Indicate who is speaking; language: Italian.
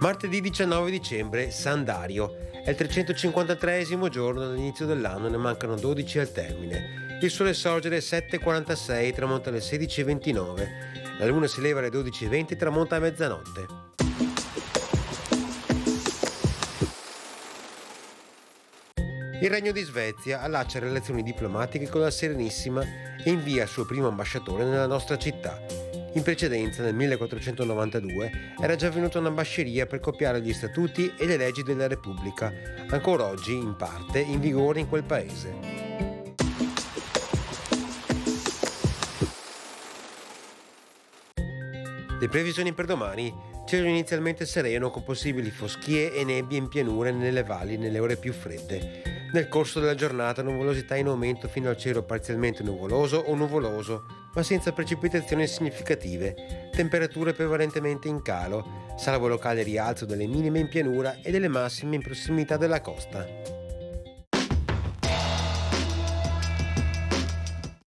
Speaker 1: Martedì 19 dicembre, San Dario. È il 353esimo giorno dall'inizio dell'anno, ne mancano 12 al termine. Il sole sorge alle 7:46, tramonta alle 16:29. La luna si leva alle 12:20 e tramonta a mezzanotte. Il Regno di Svezia allaccia relazioni diplomatiche con la Serenissima e invia il suo primo ambasciatore nella nostra città. In precedenza, nel 1492, era già venuta un'ambasceria per copiare gli statuti e le leggi della Repubblica, ancora oggi, in parte, in vigore in quel paese. Le previsioni per domani: cielo inizialmente sereno con possibili foschie e nebbie in pianure e nelle valli nelle ore più fredde. Nel corso della giornata nuvolosità in aumento fino al cielo parzialmente nuvoloso o nuvoloso, ma senza precipitazioni significative. Temperature prevalentemente in calo, salvo locale rialzo delle minime in pianura e delle massime in prossimità della costa.